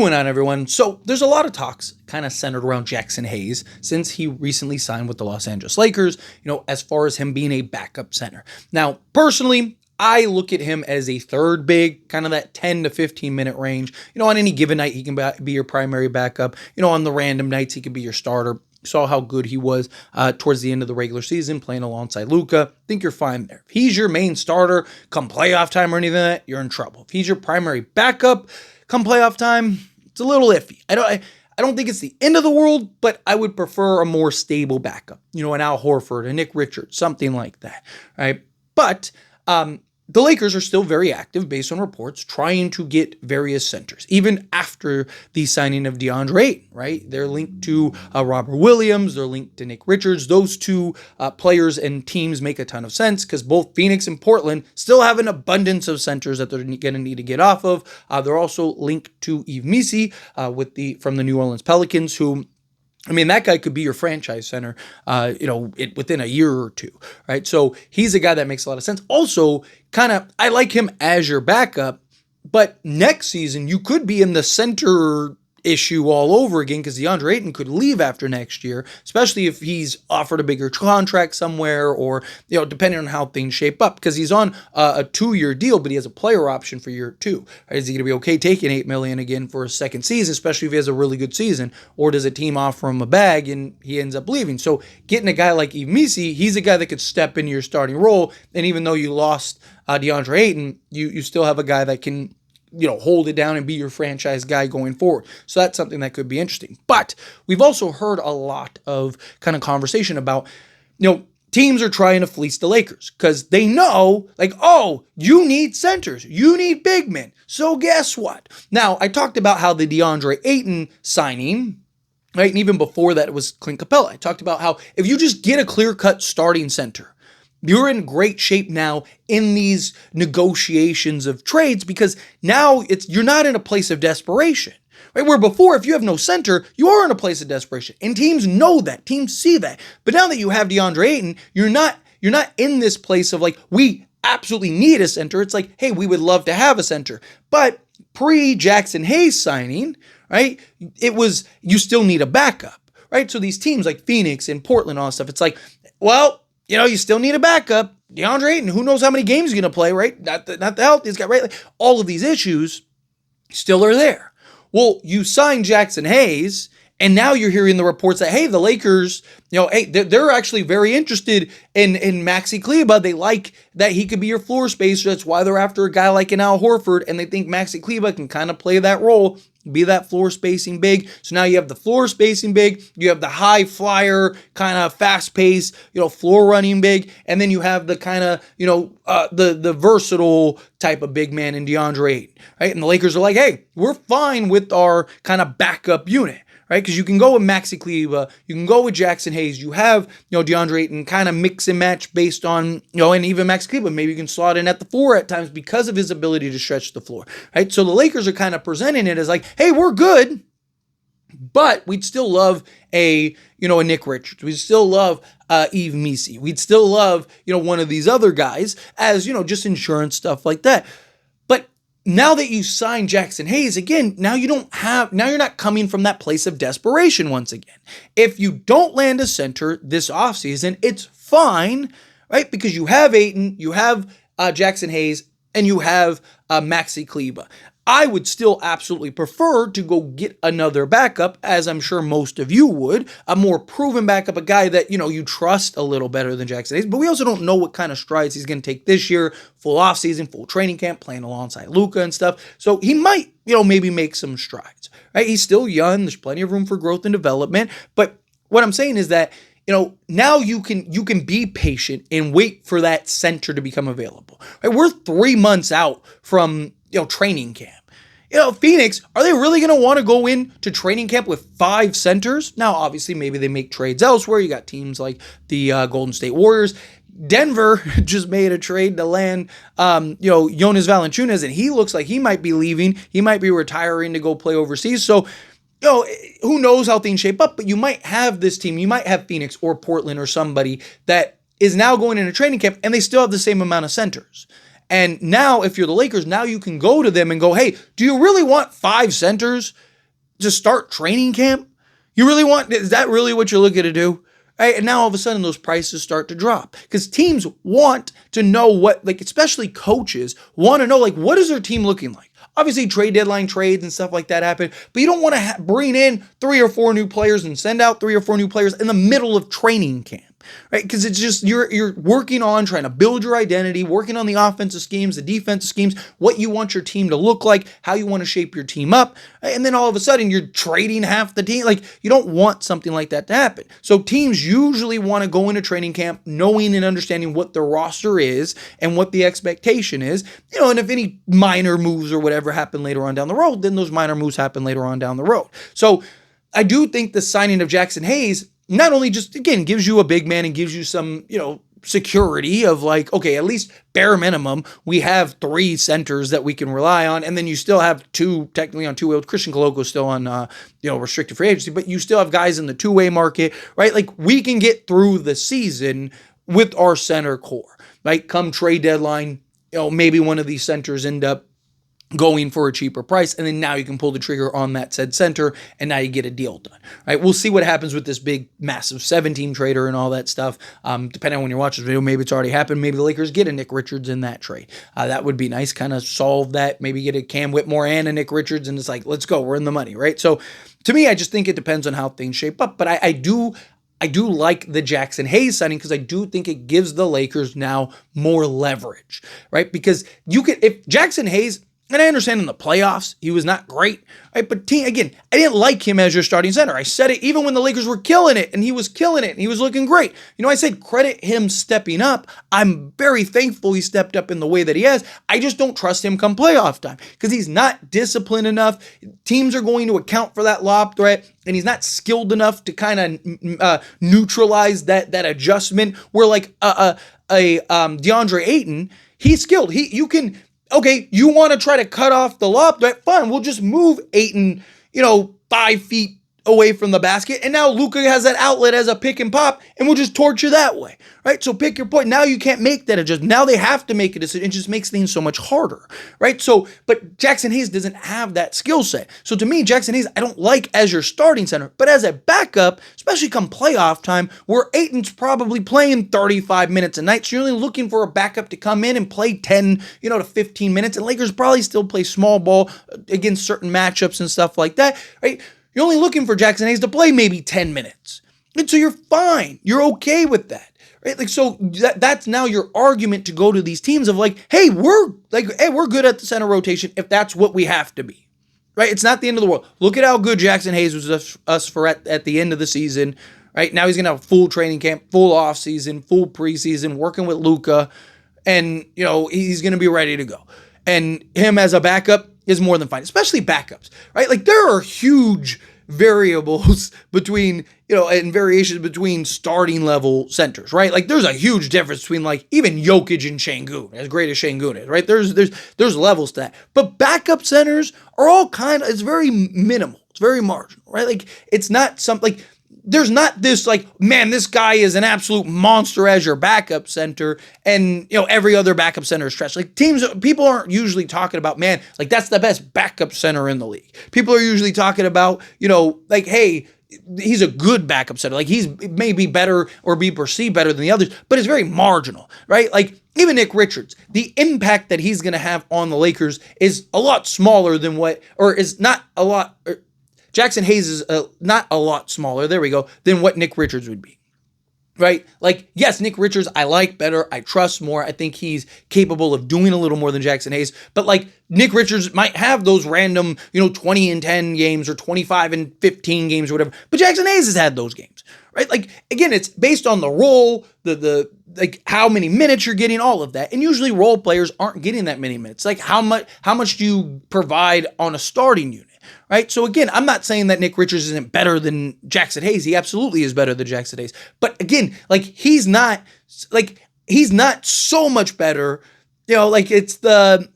going on, everyone? So there's a lot of talks kind of centered around Jaxson Hayes since he recently signed with the Los Angeles Lakers, as far as him being a backup center. Now, personally, I look at him as a third big, kind of that 10 to 15 minute range. On any given night, he can be your primary backup. On the random nights, he could be your starter. Saw how good he was towards the end of the regular season playing alongside Luka. Think you're fine there. If he's your main starter come playoff time or anything like that, you're in trouble. If he's your primary backup come playoff time, it's a little iffy. I don't think it's the end of the world, but I would prefer a more stable backup. An Al Horford, a Nick Richards, something like that, right? But the Lakers are still very active based on reports, trying to get various centers, even after the signing of Deandre Ayton, right? They're linked to Robert Williams. They're linked to Nick Richards. Those two players and teams make a ton of sense because both Phoenix and Portland still have an abundance of centers that they're going to need to get off of. They're also linked to Yves Missi from the New Orleans Pelicans, who that guy could be your franchise center, within a year or two, right? So he's a guy that makes a lot of sense. Also, I like him as your backup, but next season you could be in the center issue all over again because Deandre Ayton could leave after next year, especially if he's offered a bigger contract somewhere or, depending on how things shape up, because he's on a 2-year deal, but he has a player option for year 2. Right? Is he going to be okay taking $8 million again for a second season, especially if he has a really good season, or does a team offer him a bag and he ends up leaving? So getting a guy like Yves Missi, he's a guy that could step into your starting role, and even though you lost Deandre Ayton, you still have a guy that can hold it down and be your franchise guy going forward. So that's something that could be interesting. But we've also heard a lot of kind of conversation about, teams are trying to fleece the Lakers because they know, you need centers. You need big men. So guess what? Now, I talked about how the Deandre Ayton signing, right, and even before that, it was Clint Capella. I talked about how if you just get a clear-cut starting center, you're in great shape now in these negotiations of trades because now you're not in a place of desperation, right? Where before, if you have no center, you are in a place of desperation, and teams know that, teams see that. But now that you have Deandre Ayton, you're not in this place of we absolutely need a center. It's hey, we would love to have a center, but pre-Jaxson Hayes signing, right? It was you still need a backup, right? So these teams like Phoenix and Portland, all that stuff, it's you still need a backup. Deandre Ayton, who knows how many games he's going to play, right? Not the health he's got, right? All of these issues still are there. Well, you signed Jaxson Hayes, and now you're hearing the reports that, hey, the Lakers, they're actually very interested in Maxi Kleber. They like that he could be your floor spacer. That's why they're after a guy like an Al Horford, and they think Maxi Kleber can kind of play that role, be that floor spacing big. So now you have the floor spacing big, you have the high flyer, kind of fast pace, floor running big, and then you have the kind of, the versatile type of big man in Deandre Ayton, right? And the Lakers are hey, we're fine with our kind of backup unit, right? Because you can go with Maxi Kleber, you can go with Jaxson Hayes, you have, Deandre Ayton kind of mix and match based on, and even Maxi Kleber, maybe you can slot in at the 4 at times because of his ability to stretch the floor, right? So the Lakers are kind of presenting it as hey, we're good, but we'd still love a Nick Richards. We'd still love Yves Missi. We'd still love, one of these other guys as, just insurance stuff like that. But now that you sign Jaxson Hayes, again, now you're not coming from that place of desperation once again. If you don't land a center this offseason, it's fine, right? Because you have Ayton, you have Jaxson Hayes, and you have Maxi Kleber. I would still absolutely prefer to go get another backup, as I'm sure most of you would, a more proven backup, a guy that, you trust a little better than Jaxson Hayes. But we also don't know what kind of strides he's going to take this year, full offseason, full training camp, playing alongside Luka and stuff. So he might, maybe make some strides, right? He's still young. There's plenty of room for growth and development. But what I'm saying is that, now you can be patient and wait for that center to become available. Right? We're 3 months out from, training camp. Phoenix, are they really going to want to go into training camp with 5 centers? Now, obviously, maybe they make trades elsewhere. You got teams like the Golden State Warriors. Denver just made a trade to land, Jonas Valanciunas, and he looks like he might be leaving. He might be retiring to go play overseas. So, who knows how things shape up, but you might have this team. You might have Phoenix or Portland or somebody that is now going into training camp, and they still have the same amount of centers. And now, if you're the Lakers, now you can go to them and go, hey, do you really want 5 centers? to start training camp? You really want, is that really what you're looking to do? Right? And now all of a sudden those prices start to drop because teams want to know what, like, especially coaches want to know, like, what is their team looking like? Obviously, trade deadline trades and stuff like that happen, but you don't want to bring in 3 or 4 new players and send out 3 or 4 new players in the middle of training camp. Right? Because it's just, you're working on trying to build your identity, working on the offensive schemes, the defensive schemes, what you want your team to look like, how you want to shape your team up. And then all of a sudden you're trading half the team. Like, you don't want something like that to happen. So teams usually want to go into training camp knowing and understanding what the roster is and what the expectation is. And if any minor moves or whatever happen later on down the road, then those minor moves happen later on down the road. So I do think the signing of Jaxson Hayes not only just, again, gives you a big man and gives you some, security of like, okay, at least bare minimum, we have 3 centers that we can rely on. And then you still have 2 technically on two-way. Christian Coloco still on, restricted free agency, but you still have guys in the two-way market, right? Like, we can get through the season with our center core, right? Come trade deadline, maybe one of these centers end up going for a cheaper price, and then now you can pull the trigger on that said center, and now you get a deal done, right? We'll see what happens with this big, massive 7-team trader and all that stuff. Depending on when you're watching this video, maybe it's already happened. Maybe the Lakers get a Nick Richards in that trade. That would be nice, kind of solve that. Maybe get a Cam Whitmore and a Nick Richards, and it's like, let's go, we're in the money, right? So to me, I just think it depends on how things shape up, but I do like the Jaxson Hayes signing because I do think it gives the Lakers now more leverage, right? Because if Jaxson Hayes, and I understand in the playoffs, he was not great, right? But again, I didn't like him as your starting center. I said it even when the Lakers were killing it, and he was killing it, and he was looking great. I said credit him stepping up. I'm very thankful he stepped up in the way that he has. I just don't trust him come playoff time because he's not disciplined enough. Teams are going to account for that lob threat, and he's not skilled enough to kind of neutralize that adjustment. Where like Deandre Ayton, he's skilled. Okay, you want to try to cut off the lob threat? Fine, we'll just move Ayton, 5 feet away from the basket, and now Luka has that outlet as a pick and pop, and we'll just torch you that way, right? So pick your point. Now you can't make that adjustment. Now they have to make a decision. It just makes things so much harder, right? So, but Jaxson Hayes doesn't have that skill set. So to me, Jaxson Hayes, I don't like as your starting center, but as a backup, especially come playoff time, where Ayton's probably playing 35 minutes a night, so you're only looking for a backup to come in and play 10, to 15 minutes, and Lakers probably still play small ball against certain matchups and stuff like that, right? You're only looking for Jaxson Hayes to play maybe 10 minutes. And so you're fine. You're okay with that. Right? Like, so that's now your argument to go to these teams of like, hey, we're good at the center rotation if that's what we have to be. Right? It's not the end of the world. Look at how good Jaxson Hayes was us for at the end of the season. Right? Now he's going to have a full training camp, full off season, full preseason, working with Luka, and he's going to be ready to go. And him as a backup is more than fine, especially backups, right? Like, there are huge variables between, and variations between starting level centers, right? Like, there's a huge difference between like even Jokic and Şengün, as great as Şengün is, right? There's levels to that. But backup centers are all it's very minimal. It's very marginal, right? Like, it's not something like, there's not this like, man, this guy is an absolute monster as your backup center, and every other backup center is trash. Like, people aren't usually talking about, man, like, that's the best backup center in the league. People are usually talking about, like, hey, he's a good backup center. Like, he's maybe better or be perceived better than the others, but it's very marginal, right? Like, even Nick Richards, the impact that he's going to have on the Lakers is a lot smaller than Jaxson Hayes is not a lot smaller, there we go, than what Nick Richards would be, right? Like, yes, Nick Richards I like better, I trust more, I think he's capable of doing a little more than Jaxson Hayes, but like, Nick Richards might have those random, 20 and 10 games or 25 and 15 games or whatever, but Jaxson Hayes has had those games, right? Like, again, it's based on the role, like how many minutes you're getting, all of that, and usually role players aren't getting that many minutes. Like, how much do you provide on a starting unit? Right? So again, I'm not saying that Nick Richards isn't better than Jaxson Hayes. He absolutely is better than Jaxson Hayes. But again, like, he's not so much better. Like, it's the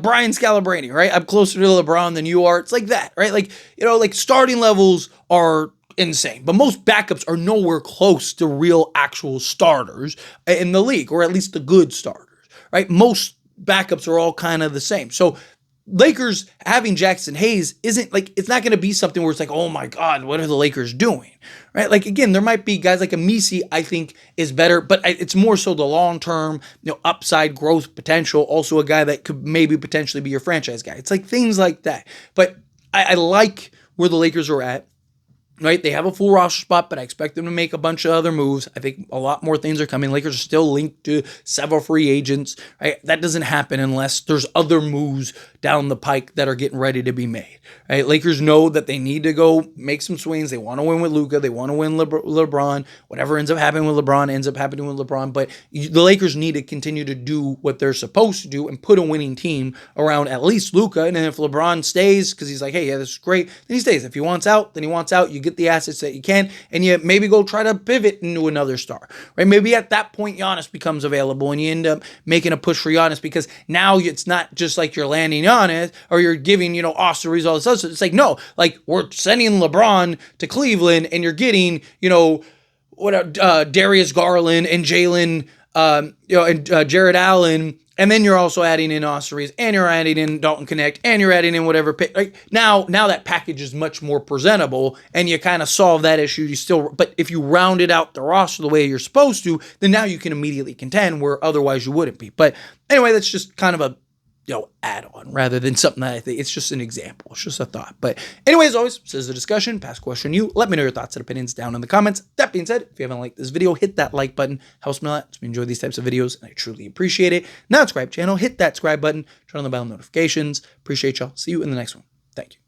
Brian Scalabrine, right? I'm closer to LeBron than you are. It's like that, right? Like, like, starting levels are insane, but most backups are nowhere close to real actual starters in the league, or at least the good starters, right? Most backups are all kind of the same. So Lakers having Jaxson Hayes isn't like, it's not going to be something where it's like, oh my God, what are the Lakers doing? Right? Like, again, there might be guys like Amisi, I think is better, but it's more so the long-term, upside growth potential. Also a guy that could maybe potentially be your franchise guy. It's like things like that. But I like where the Lakers are at. Right, they have a full roster spot, but I expect them to make a bunch of other moves. I think a lot more things are coming. Lakers are still linked to several free agents. Right, that doesn't happen unless there's other moves down the pike that are getting ready to be made. Right, Lakers know that they need to go make some swings. They want to win with Luka. They want to win LeBron. Whatever ends up happening with LeBron ends up happening with LeBron. But the Lakers need to continue to do what they're supposed to do and put a winning team around at least Luka. And then if LeBron stays because he's like, hey, yeah, this is great, then he stays. If he wants out, then he wants out. You get the assets that you can, and you maybe go try to pivot into another star, right? Maybe at that point, Giannis becomes available, and you end up making a push for Giannis because now it's not just like you're landing Giannis or you're giving, Austin Reeves all this other stuff. It's like, no, like we're sending LeBron to Cleveland, and you're getting, Darius Garland and Jalen, and Jared Allen. And then you're also adding in Austin Reeves, and you're adding in Dalton Connect, and you're adding in whatever pick. Like now that package is much more presentable, and you kind of solve that issue. But if you rounded out the roster the way you're supposed to, then now you can immediately contend where otherwise you wouldn't be. But anyway, that's just kind of a add-on rather than something that I think it's just an example. It's just a thought. But anyway, as always, this is a discussion. Pass question you. Let me know your thoughts and opinions down in the comments. That being said, if you haven't liked this video, hit that like button. Helps me a lot. We enjoy these types of videos, and I truly appreciate it. Now subscribe channel, hit that subscribe button, turn on the bell notifications. Appreciate y'all. See you in the next one. Thank you.